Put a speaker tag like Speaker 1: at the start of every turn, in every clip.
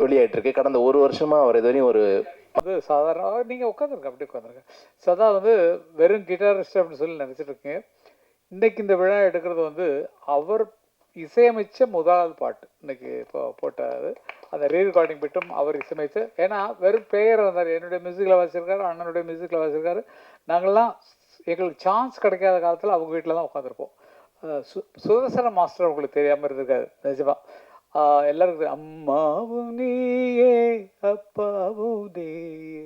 Speaker 1: வெளியாயிட்டிருக்கு. கடந்த ஒரு வருஷமா அவர் இதுவரையும் ஒரு
Speaker 2: அது சாதாரண நீங்கள் உட்காந்துருங்க, அப்படி உட்காந்துருங்க. சதா வந்து வெறும் கிட்டாரிஸ்ட் அப்படின்னு சொல்லி நினச்சிட்டு இருக்கீங்க. இன்னைக்கு இந்த விழா எடுக்கிறது வந்து அவர் இசையமைச்ச முதலாவது பாட்டு இன்னைக்கு இப்போ போட்டாது. அந்த ரீ ரெக்கார்டிங் பிட்டும் அவர் இசையமைச்சு, ஏன்னா வெறும் பிளேயர் வந்தார். என்னுடைய மியூசிக்கில் வாசிச்சிருக்காரு, அண்ணனுடைய மியூசிக்கில் வாசிச்சிருக்காரு. நாங்கள்லாம் எங்களுக்கு சான்ஸ் கிடைக்காத காலத்தில் அவங்க வீட்டில் தான் உட்காந்துருப்போம். சுதர்சன மாஸ்டர் உங்களுக்கு தெரியாமல் இருந்திருக்காது நிஜமா. எல்லாருக்கும் அம்மாவும் நீயே அப்பாவும் நீயே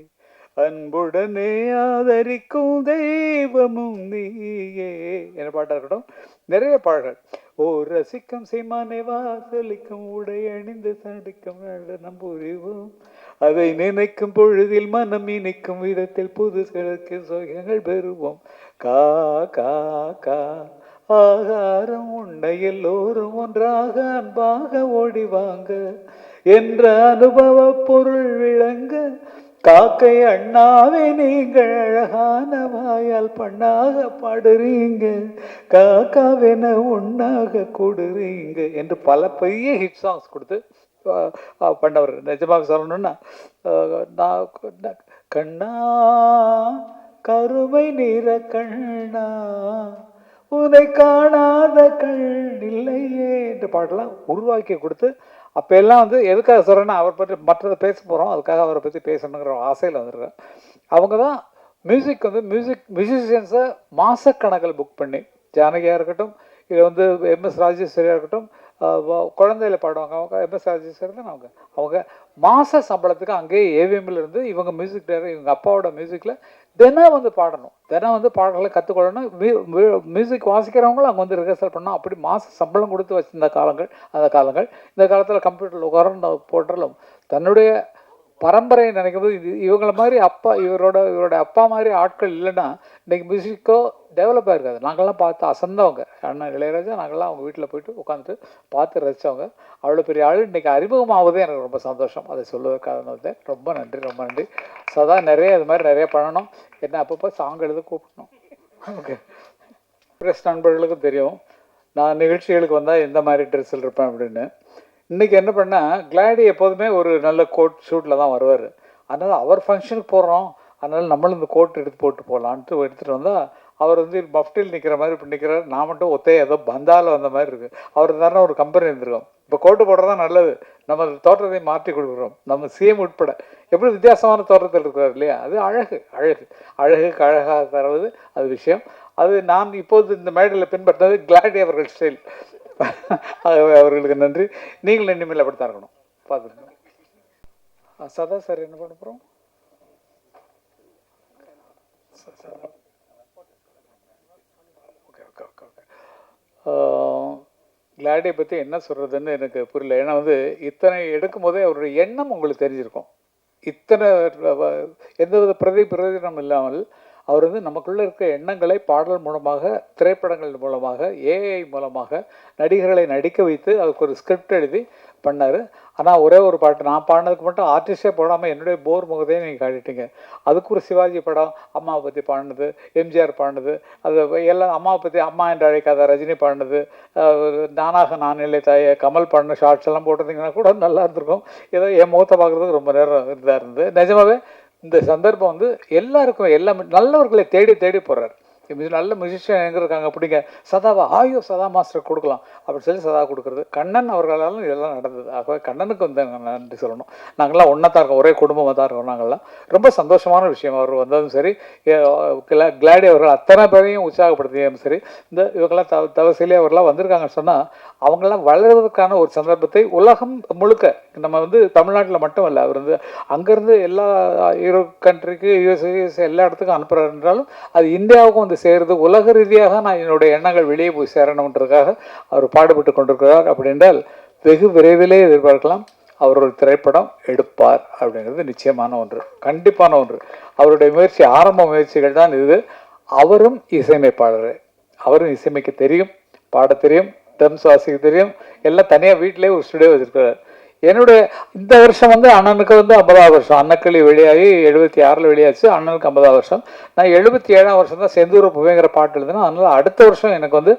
Speaker 2: அன்புடனே ஆதரிக்கும் தெய்வமும் நீயே என பாட்டாக இருக்கட்டும். நிறைய பாடல்கள். ஓ ரசிக்கும் சீமானே வாசலிக்கும் உடை அணிந்து சடிக்கும் நம் புரிவோம் அதை நினைக்கும் பொழுதில் மனம் இனிக்கும் விதத்தில் புதுசலுக்கு சுகங்கள் பெறுவோம். கா கா கா ஆகாரம் உண்டை எல்லோரும் ஒன்றாக அன்பாக ஓடிவாங்க என்ற அனுபவ பொருள் விளங்க காக்கை அண்ணாவே நீங்கள் அழகான வாயால் பண்ணாக பாடுறீங்க காக்காவென ஒன்னாக கூடுறீங்க என்று பல பெரிய ஹிட் சாங்ஸ் கொடுத்து பண்ணவர். நிஜமாக சொல்லணும்னா கண்ணா கருமை நிற கண்ணா உதை காணாத கண் இல்லையே என்ற பாட்டெல்லாம் உருவாக்கி கொடுத்து அப்போ எல்லாம் வந்து எதுக்காக சொல்கிறேன்னா அவர் பற்றி மற்றதை பேச போகிறோம், அதுக்காக அவரை பற்றி பேசணுங்கிற ஆசையில் வந்துருக்கேன். அவங்க தான் மியூசிக் வந்து மியூசிஷியன்ஸை மாதக்கணக்கில் புக் பண்ணி, ஜானகியாக இருக்கட்டும், இது வந்து எம்எஸ் ராஜேஸ்வரியாக இருக்கட்டும், குழந்தையில பாடுவாங்க அவங்க எம்எஸ் ராஜேஸ்வரி தான். அவங்க மாத சம்பளத்துக்கு அங்கேயே ஏவிஎம்மில் இருந்து இவங்க மியூசிக் டைரக்டர் இவங்க அப்பாவோட மியூசிக்கில் தினம் வந்து பாடணும், தினம் வந்து பாடல்களை கற்றுக்கொள்ளணும். மியூசிக் வாசிக்கிறவங்களும் அங்கே வந்து ரிஹர்சல் பண்ணணும். அப்படி மாத சம்பளம் கொடுத்து வச்சிருந்த காலங்கள் அந்த காலங்கள். இந்த காலத்தில் கம்ப்யூட்டரில் உட்கார போட்டாலும் தன்னுடைய பரம்பரையை நினைக்கும் போது இவங்கள மாதிரி இவரோட அப்பா மாதிரி ஆட்கள் இல்லைன்னா இன்றைக்கி மியூசிக்கோ டெவலப் ஆகிருக்காது. நாங்கள்லாம் பார்த்து அசந்தவங்க. அண்ணன் இளையராஜா நாங்கள்லாம் அவங்க வீட்டில் போயிட்டு உட்காந்துட்டு பார்த்து ரசித்தவங்க. அவ்வளோ பெரிய ஆள் இன்றைக்கி அறிமுகமாவதே எனக்கு ரொம்ப சந்தோஷம். அதை சொல்லுவதற்காக வந்தேன். ரொம்ப நன்றி, ரொம்ப நன்றி. சதா நிறைய இது மாதிரி நிறைய பண்ணணும். என்ன அப்பப்போ சாங் எழுத கூப்பிடணும். ஓகே. ப்ரெஸ் நண்பர்களுக்கும் தெரியும் நான் நிகழ்ச்சிகளுக்கு வந்தால் எந்த மாதிரி ட்ரெஸ்ஸில் இருப்பேன் அப்படின்னு. இன்றைக்கி என்ன பண்ணால் கிளாடி எப்போதுமே ஒரு நல்ல கோட் ஷூட்டில் தான் வருவார். அதனால் அவர் ஃபங்க்ஷனுக்கு போகிறோம், அதனால் நம்மளும் இந்த கோட் எடுத்து போட்டு போகலான்ட்டு எடுத்துகிட்டு வந்தால் அவர் வந்து மஃப்டில் நிற்கிற மாதிரி இப்படி நிற்கிறார். நான் மட்டும் ஒத்தையே ஏதோ பந்தால் வந்த மாதிரி இருக்குது. அவர் தானே ஒரு கம்பெனி இருந்திருக்கோம். இப்போ கோட்டு போடுறது தான் நல்லது. நம்ம தோற்றத்தை மாற்றி கொடுக்குறோம். நம்ம சிஎம் உட்பட எப்படி வித்தியாசமான தோற்றத்தில் இருக்கிறார் இல்லையா? அது அழகுக்கு அழகாக தருவது அது விஷயம். அது நான் இப்போது இந்த மேடையில் பின்பற்றது கிளாடி அவர்கள் ஸ்டைல். அவர்களுக்கு நன்றி. நீங்கள் இனிமேல் அப்படித்தான் இருக்கணும். பார்த்துருங்க. சதா சார் என்ன பண்ண போகிறோம்? கிளாடியை பற்றி என்ன சொல்கிறதுன்னு எனக்கு புரியல. ஏன்னா வந்து இத்தனை எடுக்கும் போதே அவருடைய எண்ணம் உங்களுக்கு தெரிஞ்சிருக்கும். இத்தனை எந்தவித பிரயோஜனம் இல்லாமல் அவர் வந்து நமக்குள்ளே இருக்க எண்ணங்களை பாடல் மூலமாக, திரைப்படங்கள் மூலமாக, ஏஐ மூலமாக நடிகர்களை நடிக்க வைத்து அதுக்கு ஒரு ஸ்கிரிப்ட் எழுதி பண்ணார். ஆனால் ஒரே ஒரு பாட்டு நான் பாடினதுக்கு மட்டும் ஆர்டிஸ்டே போடாமல் என்னுடைய போர் முகத்தையும் நீங்கள் காட்டிட்டீங்க. அதுக்கு ஒரு சிவாஜி படம் அம்மாவை பற்றி பாடினது, எம்ஜிஆர் பாடினது, அது எல்லாம் அம்மாவை பற்றி அம்மா என்று அழைக்காத ரஜினி பாடினது, நானாக நான் இல்லை தாயே கமல் பாடின ஷார்ட்ஸ் எல்லாம் போட்டிருந்தீங்கன்னா கூட நல்லா இருந்திருக்கும். ஏதோ என் முகத்தை பார்க்குறதுக்கு ரொம்ப நேரம் இதாக இருந்தது. நிஜமாவே இந்த சந்தர்ப்பம் வந்து எல்லாருக்கும் எல்லாம் நல்லவர்களை தேடி தேடி போடுறார். நல்ல மியூசிஷியன் எங்கே இருக்காங்க அப்படிங்க சதாவா ஆயோ சதா மாஸ்டர் கொடுக்கலாம் அப்படின்னு சொல்லி சதா கொடுக்குறது. கண்ணன் அவர்களாலும் இதெல்லாம் நடந்தது. ஆகவே கண்ணனுக்கு வந்து நன்றி சொல்லணும். நாங்கள்லாம் ஒன்றா தான் இருக்கோம், ஒரே குடும்பமாக தான் இருக்கோம். நாங்கள்லாம் ரொம்ப சந்தோஷமான விஷயம். அவர் வந்ததும் சரி, கிளாடி அவர்கள் அத்தனை பேரையும் உற்சாகப்படுத்தியும் சரி, இந்த இவங்கெல்லாம் தவசிலே அவர்களாம் வந்திருக்காங்கன்னு சொன்னால் அவங்களாம் வளர்வதற்கான ஒரு சந்தர்ப்பத்தை உலகம் முழுக்க, நம்ம வந்து தமிழ்நாட்டில் மட்டும் இல்லை, அவர் வந்து அங்கேருந்து எல்லா யூரோப் கண்ட்ரிக்கு யூஎஸ்ஏ எல்லா இடத்துக்கும் அனுப்புகிறார் என்றாலும் அது இந்தியாவுக்கும் வந்து சேருது. உலக ரீதியாக நான் என்னுடைய எண்ணங்கள் வெளியே போய் சேரணுன்றதுக்காக அவர் பாடுபட்டு கொண்டிருக்கிறார். அப்படி என்றால் வெகு விரைவிலே எதிர்பார்க்கலாம் அவர் ஒரு திரைப்படம் எடுப்பார் அப்படிங்கிறது நிச்சயமான ஒன்று, கண்டிப்பான ஒன்று. அவருடைய முயற்சி, ஆரம்ப முயற்சிகள் தான் இது. அவரும் இசையமைப்பாளர், அவரும் இசையமைக்க தெரியும், பாட தெரியும், ட்ரம்ஸ் வாசிக்க தெரியும். எல்லாம் தனியாக வீட்டிலே ஒரு ஸ்டுடியோ வச்சுருக்கிறார். என்னுடைய இந்த வருஷம் வந்து அண்ணனுக்கு வந்து 50ஆவது வருஷம். அன்னக்கிளி வெளியாகி 76 வெளியாச்சு. அண்ணனுக்கு 50ஆவது வருஷம். நான் 77ஆம் வருஷம் தான் செந்தூர புவேங்கிற பாட்டு எழுதுனா. அதனால் அடுத்த வருஷம் எனக்கு வந்து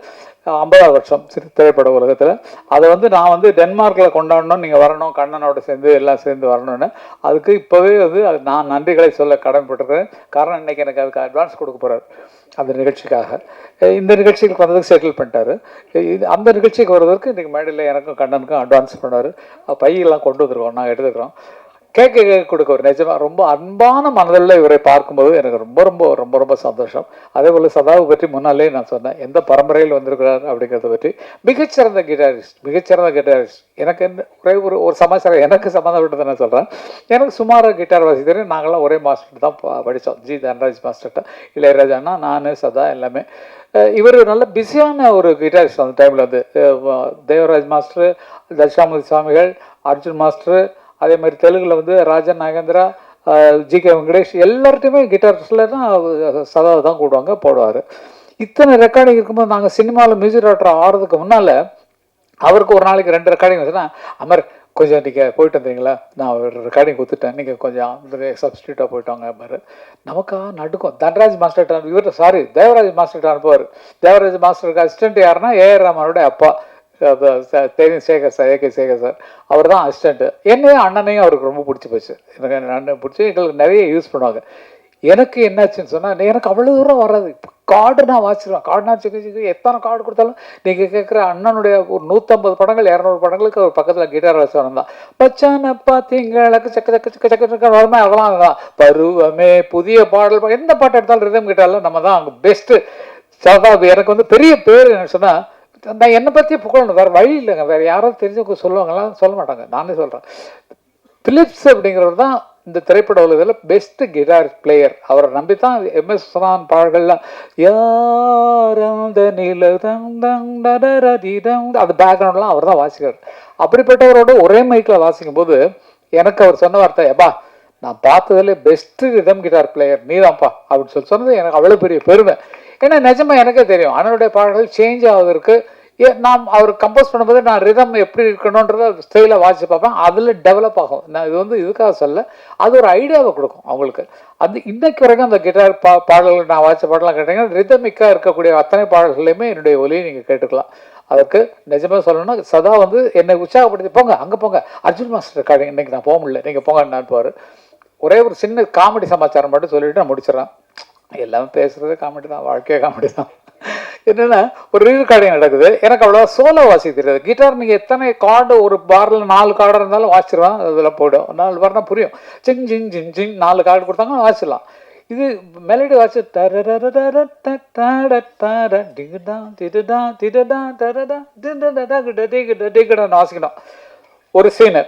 Speaker 2: 50வது வருஷம் திரைப்பட உலகத்தில். அதை வந்து நான் வந்து டென்மார்க்கில் கொண்டாடணும், நீங்கள் வரணும், கண்ணனோட சேர்ந்து எல்லாம் சேர்ந்து வரணும்னு. அதுக்கு இப்போவே வந்து அது நான் நன்றிகளை சொல்ல கடமைப்பட்டிருக்கேன். காரணம் இன்றைக்கி எனக்கு அதுக்கு அட்வான்ஸ் கொடுக்க போகிறார் அந்த நிகழ்ச்சிக்காக. இந்த நிகழ்ச்சிக்கு வந்ததுக்கு செட்டில் பண்ணிட்டாரு. அந்த நிகழ்ச்சிக்கு வர்றதுக்கு இன்றைக்கி மேடையில் எனக்கும் கண்ணனுக்கும் அட்வான்ஸ் பண்ணார். பையெல்லாம் கொண்டு வந்துருக்கோம், நாங்கள் எடுத்துக்கிறோம். கேட்க கொடுக்க ஒரு நிஜமாக ரொம்ப அன்பான மனதில் இவரை பார்க்கும்போது எனக்கு ரொம்ப ரொம்ப ரொம்ப ரொம்ப சந்தோஷம். அதே போல் சதாவை பற்றி முன்னாலே நான் சொன்னேன், எந்த பரம்பரையில் வந்திருக்கிறார் அப்படிங்கிறத பற்றி. மிகச்சிறந்த கிட்டாரிஸ்ட். எனக்கு ஒரே ஒரு சமாச்சாரம் எனக்கு சம்மந்தப்பட்டதை நான் சொல்கிறேன். எனக்கு சுமாராக கிட்டார் வாசிக்கிறேன். நாங்களாம் ஒரே மாஸ்டர் தான் படித்தோம், ஜி தனராஜ் மாஸ்டர்கிட்ட. இளையராஜானா நான் சதா எல்லாமே. இவர் நல்ல பிஸியான ஒரு கிட்டாரிஸ்ட். அந்த டைமில் வந்து தேவராஜ் மாஸ்டர், தட்சாமூர்த்தி சுவாமிகள், அர்ஜுன் மாஸ்டர், அதே மாதிரி தெலுங்கில் வந்து ராஜன் நாகேந்திரா, ஜி.கே. வெங்கடேஷ், எல்லார்ட்டையுமே கிட்டார்ஸில் தான் சதாவை தான் கூடுவாங்க, போடுவார். இத்தனை ரெக்கார்டிங் இருக்கும்போது நாங்கள் சினிமாவில் மியூசிக் டைரக்டர் ஆகிறதுக்கு முன்னால் அவருக்கு ஒரு நாளைக்கு 2 ரெக்கார்டிங் வச்சுன்னா, அமர் கொஞ்சம் நீங்கள் போயிட்டு வந்தீங்களா, நான் ஒரு ரெக்கார்டிங் கொடுத்துட்டேன், நீங்கள் கொஞ்சம் சப்ஸ்டியூட்டாக போயிட்டாங்க பாரு. நமக்கா நடுக்கும். தனராஜ் மாஸ்டர்கிட்ட இவர் தேவராஜ் மாஸ்டர்கிட்ட அனுப்புவார். தேவராஜ் மாஸ்டருக்கு அசிஸ்டன்ட் யாருன்னா ஏஆர் ரஹ்மானோட அப்பா தெரியும், Sekhar sir, A K Sekhar sir. அவர் தான் அசிஸ்டண்ட்டு. என்னையும் அண்ணனையும் அவருக்கு ரொம்ப பிடிச்சி போச்சு. எனக்கு அண்ணன் பிடிச்சி எங்களுக்கு நிறைய யூஸ் பண்ணுவாங்க. எனக்கு என்னாச்சுன்னு சொன்னால், எனக்கு அவ்வளோ தூரம் வராது. கார்டு நான் வாசிடுவேன். கார்டுனா சிக்கு எத்தனை கார்டு கொடுத்தாலும் நீங்கள் கேட்குற அண்ணனுடைய ஒரு 150 படங்கள் 200 படங்களுக்கு அவர் பக்கத்தில் கிட்டார் வாசிவரம் தான். பச்சான பார்த்தீங்களுக்கு சக்க வருமே, அதெல்லாம் தான். பருவமே, புதிய பாடல், எந்த பாட்டு எடுத்தாலும் ரிதம் கிட்டாரில் நம்ம தான் அங்கே பெஸ்ட்டு. சதாபி எனக்கு வந்து பெரிய பேர் என்ன சொன்னால், நான் என்னை பற்றியே புகழணும், வேறு வழி இல்லைங்க. வேறு யாராவது தெரிஞ்சவங்க சொல்லுவாங்களாம், சொல்ல மாட்டாங்க, நானே சொல்கிறேன். பிலிப்ஸ் அப்படிங்கிறவர் தான் இந்த திரைப்பட உலகத்தில் பெஸ்ட்டு கிட்டார் பிளேயர். அவரை நம்பி தான் எம்எஸ் விஸ்வநாதன் பாடல்கள்லாம் யாரந்த அது பேக்ரவுண்ட்லாம் அவர் தான் வாசிக்கிறார். அப்படிப்பட்டவரோட ஒரே மைக்கில் வாசிக்கும் போது எனக்கு அவர் சொன்ன வார்த்தை, எப்பா நான் பார்த்ததுல பெஸ்ட்டு ரிதம் கிட்டார் பிளேயர் நீதான்ப்பா அப்படின்னு சொன்னது எனக்கு அவ்வளோ பெரிய பெருமை. ஏன்னா நிஜமாக எனக்கே தெரியும் அண்ணனுடைய பாடல்கள் சேஞ்ச் ஆகுவதற்கு. நான் அவர் கம்போஸ் பண்ணும்போது நான் ரிதம் எப்படி இருக்கணுன்றத ஸ்டைலாக வாசிச்சு பார்ப்பேன். அதில் டெவலப் ஆகும். நான் இது வந்து இதுக்காக சொல்ல, அது ஒரு ஐடியாவை கொடுக்கும் அவங்களுக்கு. அது இன்னைக்கு வரைக்கும் அந்த கிட்டார் பாடல்கள் நான் வாசிச்ச பாடலாம் கேட்டீங்கன்னா, ரிதமிக்காக இருக்கக்கூடிய அத்தனை பாடல்களையுமே என்னுடைய ஒலியை நீங்கள் கேட்டுக்கலாம். அதுக்கு நிஜமாக சொல்லணும்னா சதா வந்து என்னை உற்சாகப்படுத்தி, போங்க அங்கே போங்க, அர்ஜுன் மாஸ்டர் இருக்காங்க, இன்னைக்கு நான் போக முடியல, நீங்கள் போங்க அனுப்புவார். ஒரே ஒரு சின்ன காமெடி சமாச்சாரம் மட்டும் சொல்லிவிட்டு நான் முடிச்சிடறேன். எல்லாமே பேசுகிறது காமெடி தான், வாழ்க்கையே காமெடி தான். என்னென்னா, ஒரு ரீரெக்கார்டிங் நடக்குது. எனக்கு அவ்வளோ சோலோ வாசிக்க தெரியாது. கிட்டார் நீங்கள் எத்தனை கார்டு, ஒரு பாரில் 4 கார்டு இருந்தாலும் வாசிச்சிருவேன். அதில் போய்டும். 4 பாருனா புரியும். சிங் ஜிங் ஜிங் ஜிங் 4 கார்டு கொடுத்தாங்க வாசிடலாம். இது மெலடி வாசி வாசிக்கணும். ஒரு சீனு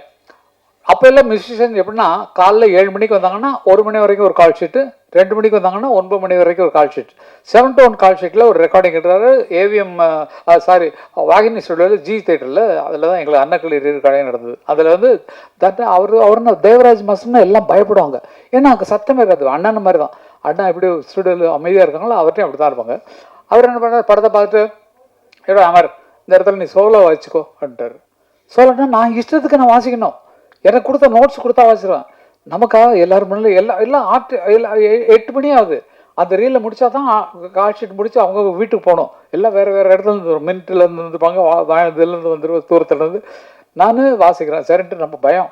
Speaker 2: அப்போ எல்லாம் மியூசிஷியன் எப்படின்னா, காலைல 7 மணிக்கு வந்தாங்கன்னா 1 மணி வரைக்கும் ஒரு கால் ஷீட்டு, 2 மணிக்கு வந்தாங்கன்னா 9 மணி வரைக்கும் ஒரு கால் ஷீட். 7 to 1 கால் ஷீட்டில் ஒரு ரெக்கார்டிங் எடுத்தாரு. ஏவிஎம் வாகினி ஸ்டுடியோவில் ஜி தேட்டரில். அதில் தான் எங்களுக்கு அன்னக்கிளி ரெக்கார்டிங் நடந்தது. அதில் வந்து அவருன்னு தேவராஜ் மாஸ்டர்னு எல்லாம் பயப்படுவாங்க. ஏன்னா அங்கே சத்தமே இருக்காது. அண்ணன் மாதிரி தான். அண்ணா எப்படி ஸ்டுடியோவில் அமைதியாக இருக்காங்களோ அவர்கிட்டையும் அப்படி தான் இருப்பாங்க. அவர் என்ன பண்ணார், படத்தை பார்த்துட்டு, ஏடா அமர் இந்த இடத்துல நீ சோலோ வாசிக்கோ அப்படின்ட்டார். சோலோன்னா நான் இஷ்டத்துக்கு நான் வாசிக்கணும். எனக்கு கொடுத்த நோட்ஸ் கொடுத்தா வாசிடுவேன். நமக்காக எல்லோரும் முன்னாடி எல்லாம் 8 மணி ஆகுது. அந்த ரீலில் முடித்தா தான் கால் ஷீட் முடித்து அவங்க வீட்டுக்கு போகணும். எல்லாம் வேறு இடத்துல இருந்து வரும். மின்ட்டிலேருந்து வந்துருப்பாங்க, இதுலேருந்து வந்துருவோம், தூரத்துலேருந்து. நான் வாசிக்கிறேன் சரின்ட்டு நம்ம பயம்.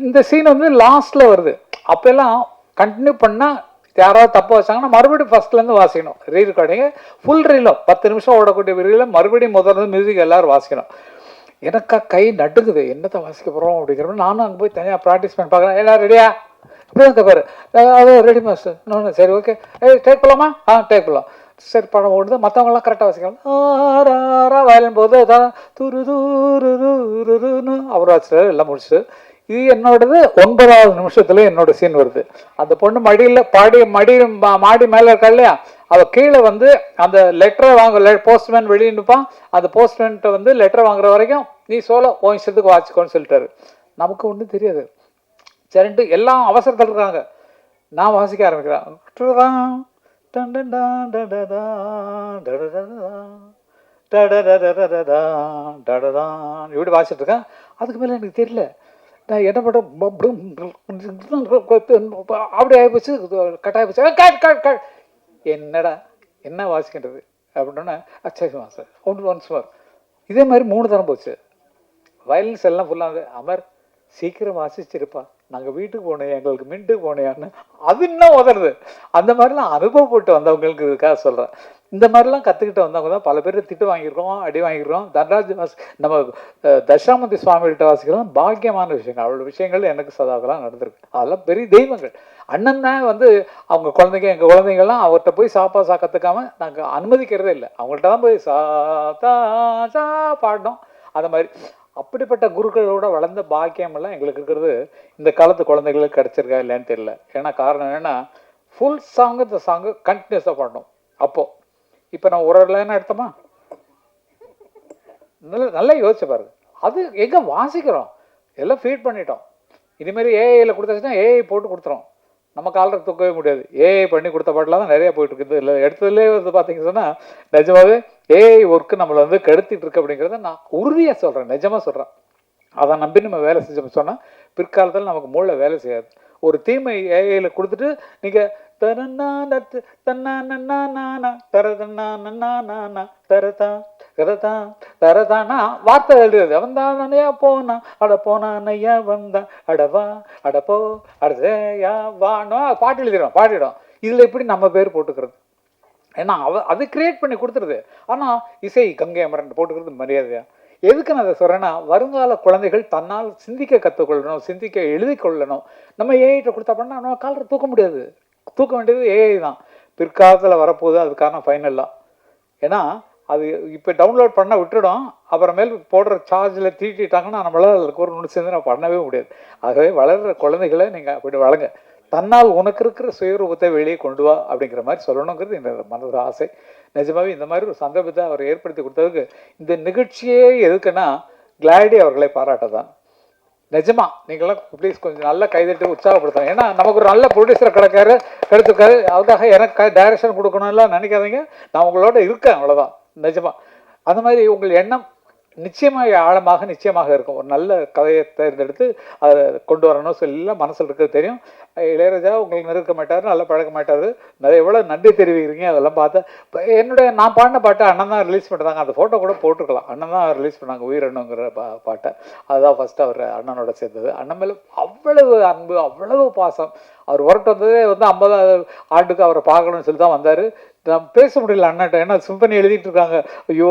Speaker 2: இந்த சீன் வந்து லாஸ்ட்டில் வருது. அப்போல்லாம் கண்டினியூ பண்ணால் யாராவது தப்பு வச்சாங்கன்னா மறுபடியும் ஃபஸ்ட்லேருந்து வாசிக்கணும். ரெக்கார்டிங்கு ஃபுல் ரீலும் 10 நிமிஷம் ஓடக்கூடிய ரீலில் மறுபடியும் முதல்ல மியூசிக் எல்லோரும் வாசிக்கணும். எனக்கா கை நடுங்குது, என்னத்தை வாசிக்க போகிறோம் அப்படிங்கிறப்ப நானும் அங்கே போய் தனியாக ப்ராக்டிஸ் பண்ணி பார்க்குறேன். எல்லாம் ரெடியா இப்படி தான் கேட்பாரு. அது ரெடி மாஸ்டர். இன்னொன்று சரி ஓகே, டேக் போகலாமா? டேக் போகலாம். சரி படம் ஓடுது, மற்றவங்களாம் கரெக்டாக வாசிக்கலாம். வயலின் போது துரு தூருன்னு அவர் வாசிச்சாரு. எல்லாம் முடிச்சு இது என்னோடது 9வது நிமிஷத்துல என்னோட சீன் வருது. அந்த பொண்ணு மடியில் மாடி மேலே இருக்கா இல்லையா, அவள் கீழே வந்து அந்த லெட்டரை போஸ்ட்மேன் வெளியே நிற்பான். அந்த போஸ்ட்மேன்ட்ட வந்து லெட்டரை வாங்குற வரைக்கும் நீ சோலோ உன் இஷ்டத்துக்கு வாசிக்கோன்னு சொல்லிட்டாரு. நமக்கு ஒன்றும் தெரியாது. சரின்ட்டு எல்லாம் அவசரத்தில் இருக்காங்க. நான் வாசிக்க ஆரம்பிக்கிறேன். இப்படி வாசிட்டு இருக்கேன். அதுக்கு மேலே எனக்கு தெரியல. நான் என்ன பண்ண அப்படி ஆகிப்போச்சு, கட்டாயிப்போச்சு. என்னடா என்ன வாசிக்கின்றது அப்படின்னா சரி மாஸ்டர் ஒன்ஸ் மோர். இதே மாதிரி 3 தரம் போச்சு. வயலன்ஸ் எல்லாம் ஃபுல்லாக அமர் சீக்கிரம் வாசிச்சிருப்பா, நாங்கள் வீட்டுக்கு போனேன், எங்களுக்கு மின்ட்டுக்கு போனேன்னு அது இன்னும் உதறது. அந்த மாதிரிலாம் அனுபவப்பட்டு வந்தவங்களுக்கு இதுக்காக சொல்கிறேன். இந்த மாதிரிலாம் கற்றுக்கிட்டு வந்தவங்க தான் பல பேர் திட்டு வாங்கியிருக்கோம், அடி வாங்கியிருக்கோம். தன்ராஜ் நம்ம தட்சிணாமூர்த்தி சுவாமிகிட்ட வாசிக்கிறோம், பாக்கியமான விஷயங்கள். அவ்வளோ விஷயங்கள் எனக்கு சதாவெல்லாம் நடந்திருக்கு. அதெல்லாம் பெரிய தெய்வங்கள். அண்ணன் தான் வந்து அவங்க குழந்தைங்க, எங்கள் குழந்தைங்கள்லாம் அவர்கிட்ட போய் சாப்பா கற்றுக்காமல் நாங்கள் அனுமதிக்கிறதே இல்லை. அவங்கள்ட்ட தான் போய் சா பாடணும். அந்த மாதிரி அப்படிப்பட்ட குருக்களோட வளர்ந்த பாக்கியமெல்லாம் எங்களுக்கு இருக்கிறது இந்த காலத்து குழந்தைகளுக்கு கிடச்சிருக்கா இல்லைன்னு தெரியல. ஏன்னா காரணம் என்னென்னா ஃபுல் சாங்கு இந்த சாங்கு கண்டினியூஸாக பாடணும். அப்போது இப்போ நான் ஒரு லைன் எடுத்தோமா, நல்லா யோசிச்சு பாருங்க. அது எங்கே வாசிக்கிறோம், எல்லாம் ஃபீட் பண்ணிட்டோம். இதுமாரி ஏஐயில் கொடுத்தாச்சுன்னா ஏஐ போட்டு கொடுத்துரும், நம்ம காலரை தூக்கவே முடியாது. ஏஐ பண்ணி கொடுத்த பாட்டெலாம் தான் நிறையா போயிட்டு இருக்குது. இல்லை எடுத்ததுலேயே வந்து பார்த்தீங்கன்னு சொன்னால் நிஜமாவே ஏஐ ஒர்க்கு நம்மளை வந்து கெடுத்திட்டு இருக்கு அப்படிங்கிறத நான் உறுதியாக சொல்கிறேன், நிஜமாக சொல்கிறேன். அதை நம்பி நம்ம வேலை செஞ்சோம்னு சொன்னால் பிற்காலத்தில் நமக்கு மூளை வேலை செய்யாது. ஒரு தீமை ஏஐயில் கொடுத்துட்டு நீங்கள் தரன்னா தரதானா வார்த்தை எழுதுறது. அவன் தானையா போனா அட போனானையா வந்தா அடவா அடப்போ அடயா வானோ பாட்டு எழுதிடும், பாடிடும். இதில் எப்படி நம்ம பேர் போட்டுக்கிறது? ஏன்னா அது கிரியேட் பண்ணி கொடுத்துருது. ஆனால் இசை கங்கை அமரன் போட்டுக்கிறது மரியாதையா? எதுக்கு நான் அதை சொல்கிறேன்னா, வருங்கால குழந்தைகள் தன்னால் சிந்திக்க கற்றுக்கொள்ளணும், சிந்திக்க எழுதி கொள்ளணும். நம்ம ஏஐட்ட கொடுத்தா பண்ணால் நம்ம காலரை தூக்க முடியாது. தூக்க வேண்டியது ஏஐ தான். பிற்காலத்தில் வரப்போகுது அதுக்கான ஃபைனல்லாம். ஏன்னா அது இப்போ டவுன்லோட் பண்ண விட்டுடும், அப்புறமேல் போடுற சார்ஜில் தீட்டிட்டாங்கன்னா நம்மளால் அதுக்கு ஒரு நுண்ணு சேர்ந்து நம்ம பண்ணவே முடியாது. ஆகவே வளர்கிற குழந்தைகளை நீங்கள் அப்படி வளங்க. தன்னால் உனக்கு இருக்கிற சுயரூபத்தை வெளியே கொண்டு வா அப்படிங்கிற மாதிரி சொல்லணுங்கிறது என்னோட மனது ஆசை. நிஜமாவே இந்த மாதிரி ஒரு சந்தர்ப்பத்தை அவர் ஏற்படுத்தி கொடுத்ததுக்கு இந்த நிகழ்ச்சியே எதுக்குன்னா கிளாடி அவர்களை பாராட்ட தான். நிஜமா நீங்களாம் ப்ளீஸ் கொஞ்சம் நல்லா கைதட்டி உற்சாகப்படுத்தணும். ஏன்னா நமக்கு ஒரு நல்ல ப்ரொடியூசரை கிடைச்சிருக்காரு, அதுக்காக எனக்கு டைரக்ஷன் கொடுக்கணும்லாம் நினைக்காதீங்க. நான் உங்களோட இருக்கேன், அவ்வளோதான். நிஜமா அந்த மாதிரி உங்கள் எண்ணம் நிச்சயமாக ஆழமாக நிச்சயமாக இருக்கும். ஒரு நல்ல கதையை தேர்ந்தெடுத்து அதை கொண்டு வரணும் சொல்லலாம் மனசில் இருக்கிறது தெரியும். இளையராஜா உங்களுக்கு நெருக்க மாட்டார், நல்லா பழக்க மாட்டார். நிறைய எவ்வளோ நன்றி தெரிவிக்கிறீங்க அதெல்லாம் பார்த்தா. இப்போ நான் பாடின பாட்டை அண்ணன் தான் ரிலீஸ் பண்ணுறாங்க. அந்த ஃபோட்டோ கூட போட்டுருக்கலாம். அண்ணன் தான் ரிலீஸ் பண்ணாங்க உயிரண்ணுங்கிற பாட்டை. அதுதான் ஃபஸ்ட்டு அவர் அண்ணனோட சேர்ந்தது. அண்ணன் மேலே அவ்வளவு அன்பு, அவ்வளவு பாசம். அவர் ஒர்க் வந்ததே வந்து 50வது ஆண்டுக்கு அவரை பார்க்கணும்னு சொல்லி தான் வந்தார். நான் பேச முடியல அண்ணன்ட்ட, ஏன்னா சிம்பனி எழுதிட்டு இருக்காங்க. ஐயோ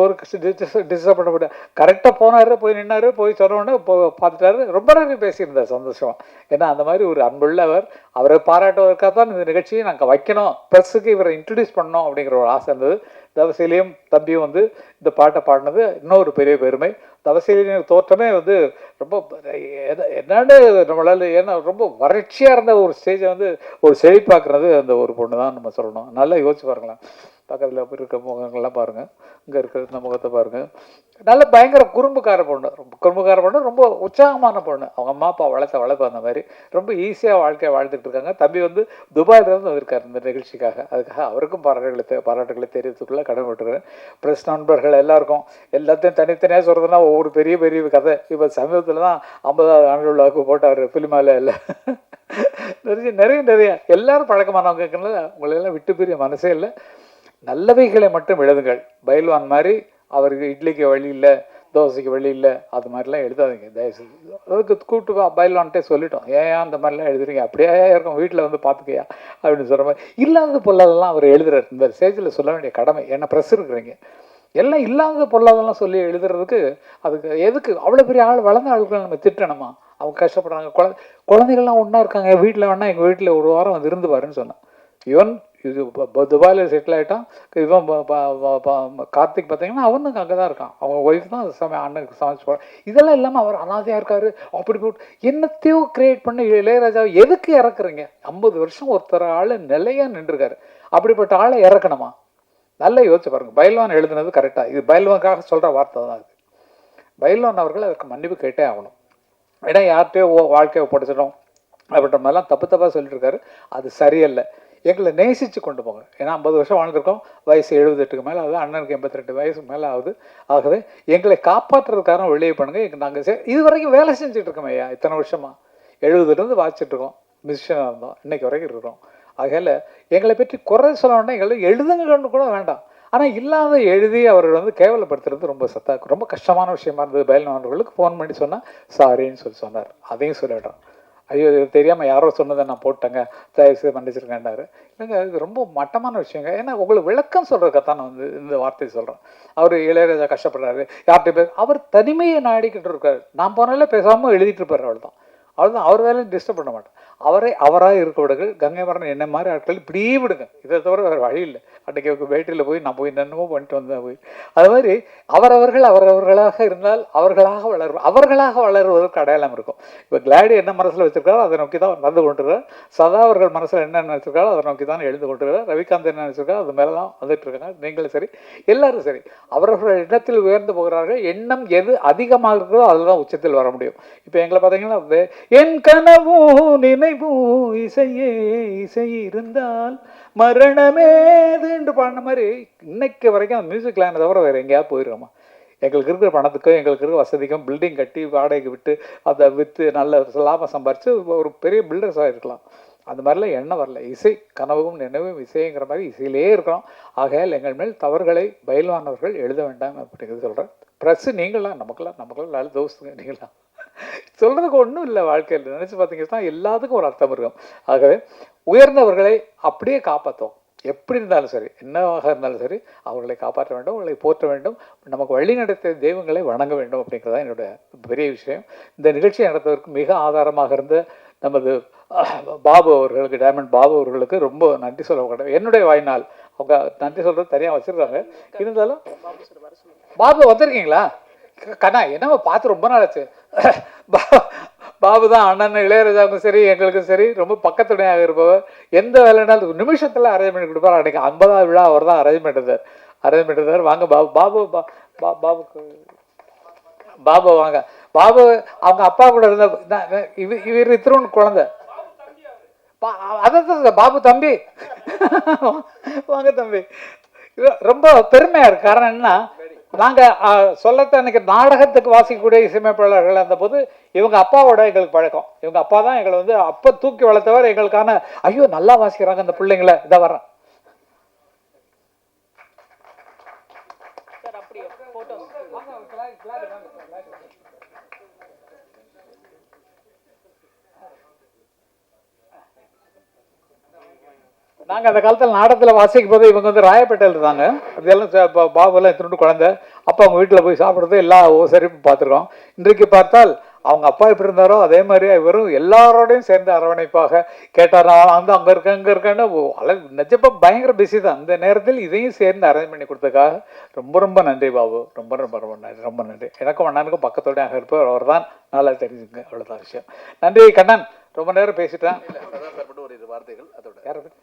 Speaker 2: டிஸ்டர்ப் பண்ண முடியாது. கரெக்டாக போனார், போய் நின்னார், போய் சொன்னோடனே பார்த்துட்டாரு. ரொம்ப நேரம் பேசியிருந்தார் சந்தோஷமாக. ஏன்னா அந்த மாதிரி ஒரு அன்புள்ளவர். அவரை பாராட்டுவதற்காக தான் இந்த நிகழ்ச்சியை நாங்கள் வைக்கணும், ப்ரெஸ்ஸுக்கு இவரை இன்ட்ரடியூஸ் பண்ணோம் அப்படிங்கிற ஒரு ஆசை இருந்தது. தவசீலியும் தம்பியும் வந்து இந்த பாட்டை பாடினது இன்னொரு பெரிய பெருமை. தவசீலியின் தோற்றமே வந்து ரொம்ப என்னன்னு நம்மளால், ஏன்னா ரொம்ப வறட்சியாக இருந்த ஒரு ஸ்டேஜை வந்து ஒரு செழிப்பாக்குறது அந்த ஒரு பொண்ணு தான் நம்ம சொல்லணும். நல்லா யோசிச்சு பாருங்களேன். பக்கத்தில் இருக்க முகங்கள்லாம் பாருங்கள், இங்கே இருக்கிற இந்த முகத்தை பாருங்கள். நல்ல பயங்கர குறும்புக்கார பொண்ணு, ரொம்ப உற்சாகமான பொண்ணு. அவங்க அம்மா அப்பா வளர்ப்பு அந்த மாதிரி ரொம்ப ஈஸியாக வாழ்க்கையை வாழ்ந்துட்டு இருக்காங்க. தம்பி வந்து துபாயிலேருந்து வந்திருக்கார் இந்த நிகழ்ச்சிக்காக. அதுக்காக அவருக்கும் பாராட்டுகளை தெரிவித்துக்குள்ள கடமைப்பட்டுருக்கேன். ப்ரெஸ் நண்பர்கள் எல்லாருக்கும் எல்லாத்தையும் தனித்தனியாக சொல்கிறதுனா ஒவ்வொரு பெரிய கதை. இப்போ சமீபத்தில் தான் 50வது ஆண்டு விழாவுக்கு போட்டார் ஃபிலிமால. இல்லை நிறைய எல்லாரும் பழக்கமானவங்க, உங்களெல்லாம் விட்டு பெரிய மனசே இல்லை. நல்லவைகளை மட்டும் எழுதுங்கள். பயில்வான் மாதிரி அவருக்கு இட்லிக்கு வழி இல்லை, தோசைக்கு வழி இல்லை, அது மாதிரிலாம் எழுதாதீங்க தயவுசெய்து. அதுக்கு கூப்பிட்டு பயில்வான்ட்டே சொல்லிட்டோம், ஏன் அந்த மாதிரிலாம் எழுதுறீங்க, அப்படியே இருக்கும் வீட்டில் வந்து பார்த்துக்கையா அப்படின்னு சொல்கிற மாதிரி. இல்லாதது பொல்லாதெல்லாம் அவர் எழுதுறாரு. இந்த ஸ்டேஜில் சொல்ல வேண்டிய கடமை, ஏன்னா ப்ரெஸ் இருக்கிறீங்க. எல்லாம் இல்லாதது பொல்லாதெல்லாம் சொல்லி எழுதுறதுக்கு அதுக்கு எதுக்கு அவ்வளோ பெரிய ஆள் வளர்ந்த ஆளுகளை நம்ம திட்டணுமா? அவங்க கஷ்டப்படுறாங்க. குழந்தைகள்லாம் ஒன்றா இருக்காங்க வீட்டில், வேணா எங்கள் வீட்டில் ஒரு வாரம் வந்து இருந்து பாருன்னு சொன்னேன். ஈவன் இது துபாயில் செட்டில் ஆகிட்டான். இவன் கார்த்திக் பார்த்தீங்கன்னா அவனுக்கு அங்கே தான் இருக்கான். அவங்க ஒய்ஃப் தான் அண்ணனுக்கு சமைச்சு போகிறான். இதெல்லாம் இல்லாமல் அவர் அனாதையாக இருக்கார். அப்படி போட்டு என்னத்தையோ கிரியேட் பண்ணி இளையராஜாவை எதுக்கு இறக்குறீங்க? 50 வருஷம் ஒருத்தர் ஆள் நிலையாக நின்றுருக்காரு. அப்படிப்பட்ட ஆளை இறக்கணுமா? நல்லா யோசிச்சு பாருங்கள். பயில்வான் எழுதுனது கரெக்டாக, இது பயில்வானுக்காக சொல்கிற வார்த்தை தான் இது. பயில்வான் அவர்கள் அதுக்கு மன்னிப்பு கேட்டே ஆகணும். ஏன்னா யார்கிட்டயோ வாழ்க்கையை படிச்சிடும் அப்படின்ற மாதிரிலாம் தப்பாக சொல்லிட்டு இருக்காரு. அது சரியில்லை. எங்களை நேசித்து கொண்டு போங்க. ஏன்னா 50 வருஷம் வாழ்ந்துருக்கோம், வயசு 78க்கு மேலே ஆகுது, அண்ணனுக்கு 82 வயசுக்கு மேலே ஆகுது. ஆகவே எங்களை காப்பாற்றுறதுக்கான வெளியே பண்ணுங்கள். நாங்கள் இது வரைக்கும் வேலை செஞ்சுட்டு இருக்கோம் ஐயா, இத்தனை வருஷமாக 70லேருந்து வாச்சிட்ருக்கோம், மிஷினாக இருந்தோம், இன்றைக்கி வரைக்கும் இருக்கிறோம். ஆகையில் எங்களை பற்றி குறை சொல்ல வேண்டாம், எங்களை எழுதுங்கன்னு கூட வேண்டாம். ஆனால் இல்லாத எழுதி அவர்கள் வந்து கேவலப்படுத்துறது ரொம்ப கஷ்டமான விஷயமா இருந்தது. பயில்வானவர்களுக்கு ஃபோன் பண்ணி சொன்னால் சாரின்னு சொன்னார். அதையும் சொல்லிடுறோம். ஐயோ இது தெரியாமல் யாரோ சொன்னதை நான் போட்டேங்க, தயவுசெய்து மன்னிச்சிருக்கேன்னாரு. இல்லைங்க இது ரொம்ப மட்டமான விஷயங்க. ஏன்னா உங்களுக்கு விளக்கம் சொல்கிறதுக்காக நான் வந்து இந்த வார்த்தையை சொல்கிறேன். அவர் இளையராஜா கஷ்டப்படுறாரு, யார்கிட்ட அவர் தனிமையை நாடிக்கிட்டு இருக்காரு. நான் போனாலே பேசாமல் எழுதிட்டு இருப்பார். அவ்வளோதான் அவர் வேலையை டிஸ்டர்ப் பண்ண மாட்டேன். அவராக இருக்க விடுங்கள். கங்கை மரன் என்ன மாதிரி ஆட்கள் இப்படியே விடுங்க. இதை தவிர வேறு வழி இல்லை. அன்றைக்கி பேட்டியில் போய் நான் போய் என்னென்னமோ பண்ணிட்டு வந்தேன் போய். அது மாதிரி அவரவர்களாக இருந்தால் அவர்களாக வளருவதற்கு அடையாளம் இருக்கும். இப்போ கிளாடி என்ன மனசில் வச்சிருக்காரோ அதை நோக்கி தான் நடந்து கொண்டிருக்கார். சதா அவர்கள் மனசில் என்ன நினச்சிருக்காரோ அதை நோக்கி தான் எழுந்து கொண்டிருக்கார். ரவிகாந்த் என்ன நினச்சிருக்காரோ அது மேலே தான் வந்துட்டு இருக்காங்க. நீங்களும் சரி, எல்லாரும் சரி, அவர்கள் எண்ணத்தில் உயர்ந்து போகிறார்கள். எண்ணம் எது அதிகமாக இருக்கிறதோ அதுதான் உச்சத்தில் வர முடியும். இப்போ எங்களை பார்த்தீங்கன்னா என் கனவும் நினைவும் இசை இருந்தால் மரணமேதுன்னு பாடின மாதிரி இன்னைக்கு வரைக்கும் அந்த மியூசிக் லைனை தவிர வேறு எங்கேயாவது போயிருக்கோமா? எங்களுக்கு இருக்கிற பணத்துக்கும் எங்களுக்கு இருக்கிற வசதிக்கும் பில்டிங் கட்டி வாடகைக்கு விட்டு அதை விற்று நல்ல லாபம் சம்பாரித்து ஒரு பெரிய பில்டர்ஸாக இருக்கலாம். அந்த மாதிரிலாம் எண்ணம் வரல. இசை கனவும் நினைவும் இசைங்கிற மாதிரி இசையிலே இருக்கிறோம். ஆகையால் எங்கள் மேல் தவறுகளை பயில்வானவர்கள் எழுத வேண்டாம் அப்படிங்கிறது சொல்கிறேன். ப்ரெஸ்ஸு நீங்களாம் நமக்கெல்லாம் நல்ல தோஸ்துங்க. நீங்களாம் சொல்கிறதுக்கு ஒன்றும் இல்லை. வாழ்க்கையில் நினச்சி பார்த்தீங்கன்னா எல்லாத்துக்கும் ஒரு அர்த்தம் இருக்கும். ஆகவே உயர்ந்தவர்களை அப்படியே காப்பாற்றோம். எப்படி இருந்தாலும் சரி, என்னவாக இருந்தாலும் சரி, அவர்களை காப்பாற்ற வேண்டும், அவர்களை போற்ற வேண்டும், நமக்கு வழி நடத்த தெய்வங்களை வணங்க வேண்டும் அப்படிங்கிறதான் என்னுடைய பெரிய விஷயம். இந்த நிகழ்ச்சியை நடத்துவதற்கு மிக ஆதாரமாக இருந்த நமது பாபு அவர்களுக்கு, டைமண்ட் பாபு அவர்களுக்கு ரொம்ப நன்றி சொல்ல. என்னுடைய வாய்நாள் அவங்க நன்றி சொல்கிறது தனியாக வச்சுருக்காங்க. இருந்தாலும் பாபு வந்திருக்கீங்களா? கண்ணா என்னவோ பார்த்து ரொம்ப நாள் ஆச்சு. பாபு தான் அண்ணன் இளையராஜாவுக்கும் சரி எங்களுக்கும் சரி ரொம்ப பக்கத்துணையாக இருப்பவர். எந்த வேலைனாலும் நிமிஷத்தில் அரேஞ்ச் பண்ணி கொடுப்பார். அன்றைக்கி 50வது விழா அவர் தான் அரேஞ்ச் பண்ணிருந்தார். வாங்க பாபுக்கு பாபு வாங்க. பாபு அவங்க அப்பா கூட இருந்த இவர் இத்திரோன்னு குழந்தை. அதான் பாபு தம்பி வாங்க தம்பி. ரொம்ப பெருமையாக இருக்கு. காரணம் என்னன்னா, நாங்கள் சொல்லத்த அன்றைக்கி நாடகத்துக்கு வாசிக்கக்கூடிய இசையமைப்பாளர்கள் அந்த போது இவங்க அப்பாவோட எங்களுக்கு பழக்கம். இவங்க அப்பா தான் எங்களை வந்து அப்போ தூக்கி வளர்த்தவர். எங்களுக்கான ஐயோ நல்லா வாசிக்கிறாங்க அந்த பிள்ளைங்கள, இதை வரேன். நாங்கள் அந்த காலத்தில் நாடகத்தில் வாசிக்கும் போது இவங்க வந்து ராயப்பேட்டையில் இருந்தாங்க. அதெல்லாம் பாபுலாம் எடுத்துட்டு குழந்தை அப்போ அவங்க வீட்டில் போய் சாப்பிட்றது எல்லா சரிப்பு பார்த்துருக்கோம். இன்றைக்கு பார்த்தால் அவங்க அப்பா எப்படி இருந்தாரோ அதே மாதிரி இவரும் எல்லாரோடையும் சேர்ந்து அரவணைப்பாக கேட்டார். நான் வந்து அங்கே இருக்கேன்னு நிஜப்பா பயங்கர பிஸி தான். இந்த நேரத்தில் இதையும் சேர்ந்து அரேஞ்ச் பண்ணி கொடுத்ததுக்காக ரொம்ப நன்றி பாபு. ரொம்ப நன்றி. எனக்கும் அண்ணனுக்கும் பக்கத்தோட இருப்பவர் அவர் தான். நல்லா தெரிஞ்சுங்க. அவ்வளோதான் விஷயம். நன்றி கண்ணன். ரொம்ப நேரம் பேசிட்டேன்.
Speaker 1: வார்த்தைகள் அதோட
Speaker 2: யாரை பற்றி?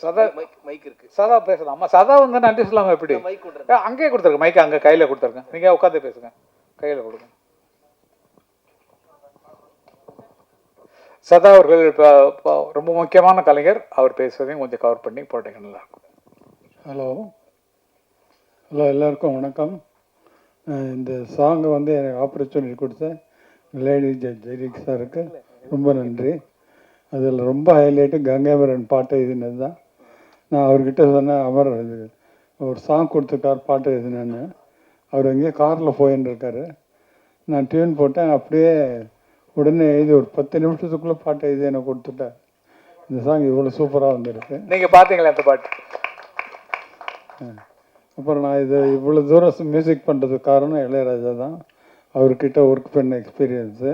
Speaker 2: சதா
Speaker 1: மைக் இருக்கு.
Speaker 2: சதா பேசலாம். அம்மா சதா வந்து நன்றி சொல்லாமல் எப்படி? அங்கேயே கொடுத்துருங்க. மைக்கு அங்கே கையில் கொடுத்துருங்க. நீங்கள் உட்காந்து பேசுங்க. கையில் கொடுங்க. சதா அவர்கள் இப்போ ரொம்ப முக்கியமான கலைஞர். அவர் பேசுவதையும் கொஞ்சம் கவர் பண்ணி போட்டீங்க நல்லாயிருக்கும்.
Speaker 3: ஹலோ எல்லாருக்கும் வணக்கம். இந்த சாங்கை வந்து எனக்கு ஆப்பர்ச்சுனிட்டி கொடுத்த லேடி ஜெயரிக் சாருக்கு ரொம்ப நன்றி. அதில் ரொம்ப ஹைலைட்டு கங்கைமரன் பாட்டு எழுதினது தான். நான் அவர்கிட்ட சொன்னேன், அவர் ஒரு சாங் கொடுத்துருக்கார் பாட்டு எழுதினேன்னு. அவர் எங்கேயோ காரில் போயின்னு இருக்காரு. நான் டியூன் போட்டேன். அப்படியே உடனே எழுதி ஒரு 10 நிமிஷத்துக்குள்ளே பாட்டு எழுதி எனக்கு கொடுத்துட்டார். இந்த சாங் இவ்வளோ சூப்பராக வந்துருக்கு.
Speaker 2: நீங்கள் பார்த்தீங்களா அந்த பாட்டு?
Speaker 3: அப்புறம் நான் இவ்வளோ தூரம் மியூசிக் பண்ணுறதுக்கு காரணம் இளையராஜா தான். அவர்கிட்ட ஒர்க் பண்ண எக்ஸ்பீரியன்ஸு.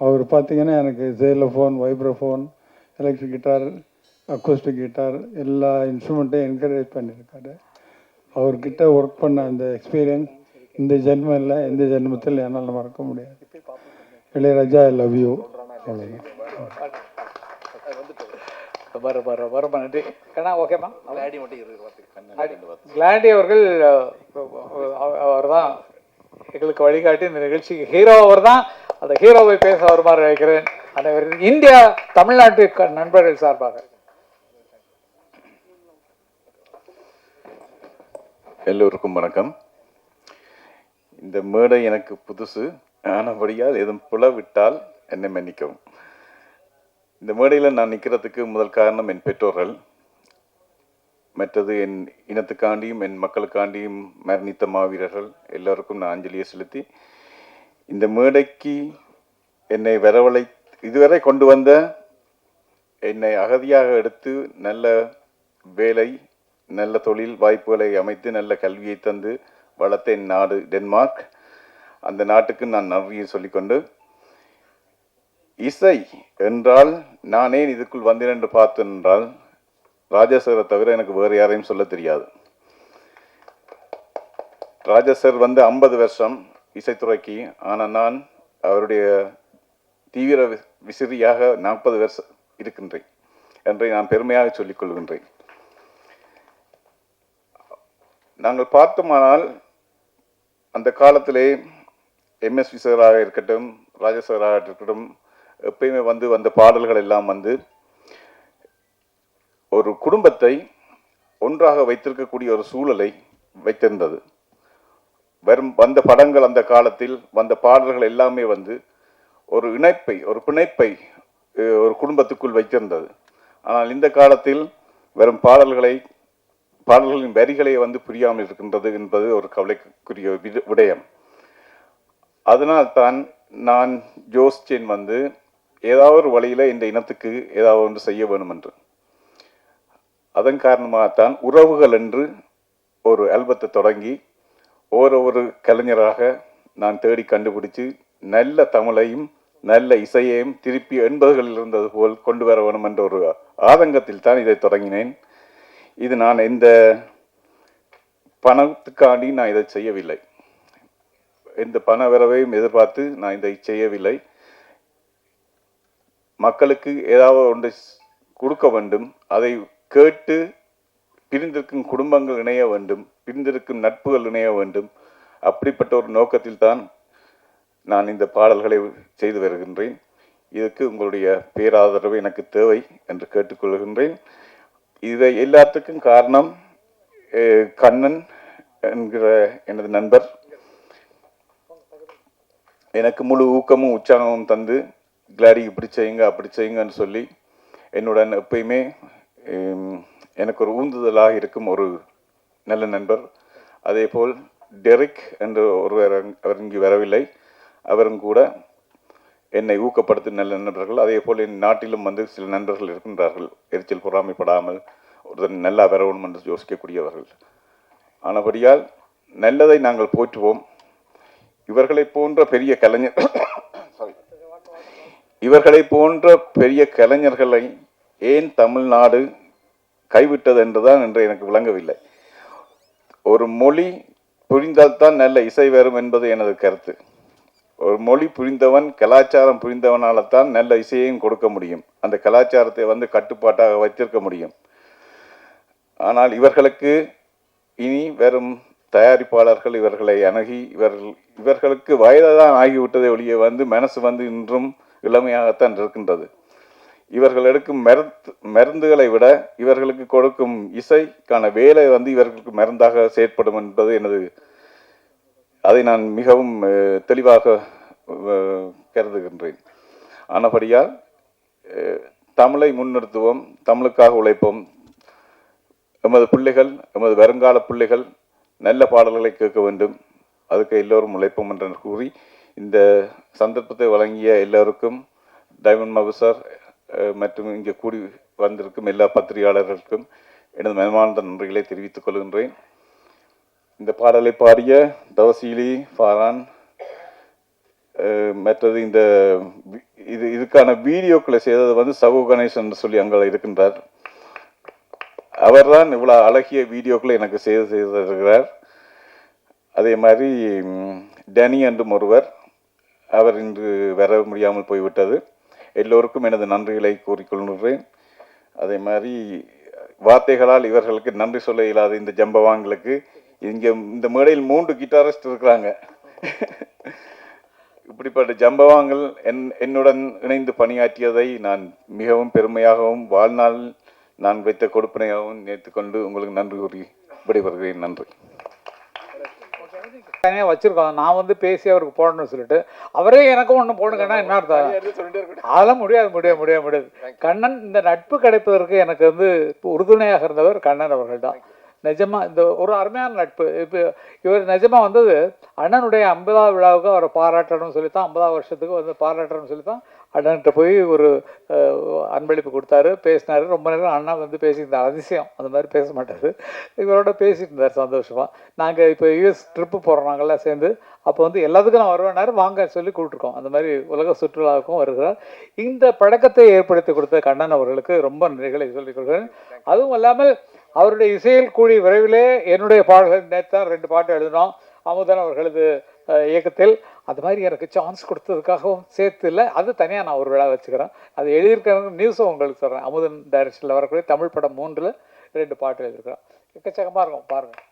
Speaker 3: அவர் பார்த்திங்கன்னா எனக்கு xylophone, vibraphone, electric guitar, acoustic guitar எல்லா இன்ஸ்ட்ருமெண்ட்டையும் என்கரேஜ் பண்ணியிருக்காரு. அவர்கிட்ட ஒர்க் பண்ண அந்த எக்ஸ்பீரியன்ஸ் இந்த ஜென்மம் இல்லை, எந்த ஜென்மத்தில் என்னால் மறக்க முடியாது. Ilaiyaraaja I love you.
Speaker 2: ரொம்ப நன்றி. கண்ணா ஓகேம்மா. கிளாடி அவர்கள் அவர் தான் எங்களுக்கு வழிகாட்டி இந்த நிகழ்ச்சிக்கு ஹீரோ. அவர் தான். அந்த ஹீரோவை பேச வருமாறு அழைக்கிறேன். அனைவரும் இந்தியா தமிழ்நாட்டு நண்பர்கள் சார்பாக.
Speaker 4: எல்லோருக்கும் வணக்கம். இந்த மேடை எனக்கு புதுசு. ஆனபடியால் எதுவும் புலவிட்டால் என்னை மன்னிக்கவும். இந்த மேடையில் நான் நிற்கிறதுக்கு முதல் காரணம் என் பெற்றோர்கள். மற்றது என் இனத்துக்காண்டியும் என் மக்களுக்காண்டியும் மரணித்த மாவீரர்கள் எல்லோருக்கும் நான் அஞ்சலியை செலுத்தி இந்த மேடைக்கு என்னை வரவழை இதுவரை கொண்டு வந்த என்னை அகதியாக எடுத்து நல்ல வேலை நல்ல தொழில் வாய்ப்புகளை அமைத்து நல்ல கல்வியை தந்து வளர்த்த என் நாடு டென்மார்க். அந்த நாட்டுக்கு நான் நன்றியை சொல்லிக்கொண்டு, இசை என்றால் நான் ஏன் இதுக்குள் வந்தேன் என்று பார்த்தேன் என்றால் ராஜா சாரை தவிர எனக்கு வேறு யாரையும் சொல்ல தெரியாது. ராஜா சார் வந்து 50 வருஷம் இசைத்துறைக்கு, ஆனால் நான் அவருடைய தீவிர விசிறியாக 40 வருஷம் இருக்கின்றேன் என்றை நான் பெருமையாக சொல்லிக் கொள்கின்றேன். நாங்கள் பார்த்தோமானால் அந்த காலத்திலே எம்எஸ்வி சாராக இருக்கட்டும், ராஜா சாராக இருக்கட்டும், எப்பயுமே வந்த பாடல்கள் எல்லாம் வந்து ஒரு குடும்பத்தை ஒன்றாக வைத்திருக்கக்கூடிய ஒரு சூழலை வைத்திருந்தது. வந்த படங்கள் அந்த காலத்தில் வந்த பாடல்கள் எல்லாமே வந்து ஒரு இணைப்பை ஒரு பிணைப்பை ஒரு குடும்பத்துக்குள் வைத்திருந்தது. ஆனால் இந்த காலத்தில் வரும் பாடல்களின் வரிகளை வந்து புரியாமல் இருக்கின்றது என்பது ஒரு கவலைக்குரிய விடயம். அதனால்தான் நான் யோசிச்சேன் வந்து ஏதாவது ஒரு வழியில இந்த இனத்துக்கு ஏதாவது ஒன்று செய்ய வேணும் என்று. அதன் காரணமாகத்தான் உறவுகள் என்று ஒரு ஆல்பத்தை தொடங்கி ஒரு கலைஞராக நான் தேடி கண்டுபிடிச்சு நல்ல தமிழையும் நல்ல இசையையும் திருப்பி 80களில் இருந்தது போல் கொண்டு வர வேணும் என்ற ஒரு ஆதங்கத்தில் தான் இதை தொடங்கினேன். இது நான் எந்த பணத்துக்காண்டி நான் இதை செய்யவில்லை, எந்த பண வரவையும் எதிர்பார்த்து நான் இதை செய்யவில்லை. மக்களுக்கு ஏதாவது ஒன்று கொடுக்க வேண்டும், அதை கேட்டு பிரிந்திருக்கும் குடும்பங்கள் இணைய வேண்டும், பிரிந்திருக்கும் நட்புகள் இணைய வேண்டும். அப்படிப்பட்ட ஒரு நோக்கத்தில் தான் நான் இந்த பாடல்களை செய்து வருகின்றேன். இதுக்கு உங்களுடைய பேராதரவு எனக்கு தேவை என்று கேட்டுக்கொள்கின்றேன். இதை எல்லாத்துக்கும் காரணம் கண்ணன் என்கிற எனது நண்பர் எனக்கு முழு ஊக்கமும் உற்சாகமும் தந்து கிளாடி இப்படி செய்யுங்க அப்படி செய்யுங்கன்னு சொல்லி என்னுடன் எப்பயுமே எனக்கு ஒரு ஊந்துதலாக இருக்கும் ஒரு நல்ல நண்பர். அதே போல் டெரிக் என்று ஒருவர், அவர் இங்கு வரவில்லை, அவரும் கூட என்னை ஊக்கப்படுத்தும் நல்ல நண்பர்கள். அதே போல் என் நாட்டிலும் வந்து சில நண்பர்கள் இருக்கின்றார்கள், எரிச்சல் பொறாமைப்படாமல் ஒருத்தர் நல்லா வரணும் என்று யோசிக்கக்கூடியவர்கள். ஆனபடியால் நல்லதை நாங்கள் போற்றுவோம். இவர்களை போன்ற பெரிய கலைஞர்களை ஏன் தமிழ்நாடு கைவிட்டது என்றுதான் என்று எனக்கு விளங்கவில்லை. ஒரு மொழி புரிந்தால்தான் நல்ல இசை வரும் என்பது எனது கருத்து. ஒரு மொழி புரிந்தவன், கலாச்சாரம் புரிந்தவனால்தான் நல்ல இசையையும் கொடுக்க முடியும், அந்த கலாச்சாரத்தை வந்து கட்டுப்பாட்டாக வைத்திருக்க முடியும். ஆனால் இவர்களுக்கு இனி வெறும் தயாரிப்பாளர்கள் இவர்களை அணுகி இவர்களுக்கு வயதுதான் ஆகிவிட்டதை ஒழிய வந்து மனசு வந்து இன்றும் இளமையாகத்தான் இருக்கின்றது. இவர்கள் எடுக்கும் மருந்துகளை விட இவர்களுக்கு கொடுக்கும் இசைக்கான வேலை வந்து இவர்களுக்கு மருந்தாக செயற்படும் என்பது அதை நான் மிகவும் தெளிவாக கருதுகின்றேன். ஆனபடியால் தமிழை முன்னிறுத்துவோம், தமிழுக்காக உழைப்போம். எமது பிள்ளைகள், எமது வருங்கால பிள்ளைகள் நல்ல பாடல்களை கேட்க வேண்டும், அதுக்கு எல்லோரும் உழைப்போம் என்று கூறி இந்த சந்தர்ப்பத்தை வழங்கிய எல்லோருக்கும், டைமண்ட் மகு சார் மற்றும் இங்கே கூடி வந்திருக்கும் எல்லா பத்திரிகையாளர்களுக்கும் எனது மனமார்ந்த நன்றிகளை தெரிவித்துக் கொள்கின்றேன். இந்த பாடலை பாடிய தவசீலி, ஃபாரான், மற்றது இதுக்கான வீடியோக்களை செய்தது வந்து சவு கணேசன் என்று சொல்லி அங்கே இருக்கின்றார். அவர்தான் இவ்வளோ அழகிய வீடியோக்களை எனக்கு செய்திருக்கிறார். அதே மாதிரி டனி என்றும் ஒருவர், அவர் இன்று வர முடியாமல் போய்விட்டது. எல்லோருக்கும் எனது நன்றிகளை கூறிக்கொள்கிறேன். அதே மாதிரி வார்த்தைகளால் இவர்களுக்கு நன்றி சொல்ல இயலாத இந்த ஜம்பவான்களுக்கு, இங்கே இந்த மேடையில் 3 கிட்டாரிஸ்ட் இருக்கிறாங்க. இப்படிப்பட்ட ஜம்பவான்கள் என்னுடன் இணைந்து பணியாற்றியதை நான் மிகவும் பெருமையாகவும் வாழ்நாள் நான் வைத்த கொடுப்பனையாகவும் நினைத்துக்கொண்டு உங்களுக்கு நன்றி கூறி விடைபெறுகிறேன். நன்றி.
Speaker 2: தனியாக வச்சுருக்கோம். நான் வந்து பேசி அவருக்கு போடணும்னு சொல்லிட்டு அவரே எனக்கும் ஒன்று போடுங்கன்னா என்ன அர்த்தம்?
Speaker 1: சொல்லிட்டே இருக்கட்டும்.
Speaker 2: அதெல்லாம் முடியாது. கண்ணன் இந்த நட்பு கிடைப்பதற்கு எனக்கு வந்து உறுதுணையாக இருந்தவர் கண்ணன் அவர்கள் தான். நிஜமாக இந்த ஒரு அருமையான நட்பு. இப்போ இவர் நிஜமாக வந்தது அண்ணனுடைய 50வது விழாவுக்கு அவரை பாராட்டணும்னு சொல்லி தான், 50வது வருஷத்துக்கு வந்து பாராட்டணும்னு சொல்லி தான் அண்ணன்கிட்ட போய் ஒரு அன்பளிப்பு கொடுத்தாரு, பேசினார். ரொம்ப நேரம் அண்ணா வந்து பேசியிருந்தார். அதிசயம், அந்த மாதிரி பேச மாட்டார். இவரோட பேசிட்டு இருந்தார் சந்தோஷமாக. நாங்கள் இப்போ யூஎஸ் ட்ரிப்பு போகிறோம் நாங்கள்லாம் சேர்ந்து. அப்போ வந்து எல்லாத்துக்கும் நான் வருவேனாரு, வாங்க சொல்லி கூப்பிட்ருக்கோம். அந்த மாதிரி உலக சுற்றுலாவுக்கும் வருகிறார். இந்த பழக்கத்தை ஏற்படுத்தி கொடுத்த கண்ணன் அவர்களுக்கு ரொம்ப நன்றிகளை சொல்லிக் கொள்கிறேன். அதுவும் இல்லாமல் அவருடைய இசையில் கூடி விரைவிலே என்னுடைய பாடல்கள் நேற்று தான் 2 பாட்டு எழுதினோம் அமுதன் அவர்களது இயக்கத்தில். அது மாதிரி எனக்கு சான்ஸ் கொடுத்ததுக்காகவும் சேர்த்து இல்லை, அது தனியாக நான் ஒரு விழா வச்சுக்கிறேன். அது எழுதியிருக்கிறவங்க நியூஸும் உங்களுக்கு சொல்கிறேன். அமுதன் டைரக்ஷனில் வரக்கூடிய தமிழ் படம் 3ல் 2 பாட்டு எழுதியிருக்கிறேன். எக்கச்சக்கமாக இருக்கும் பாருங்கள்.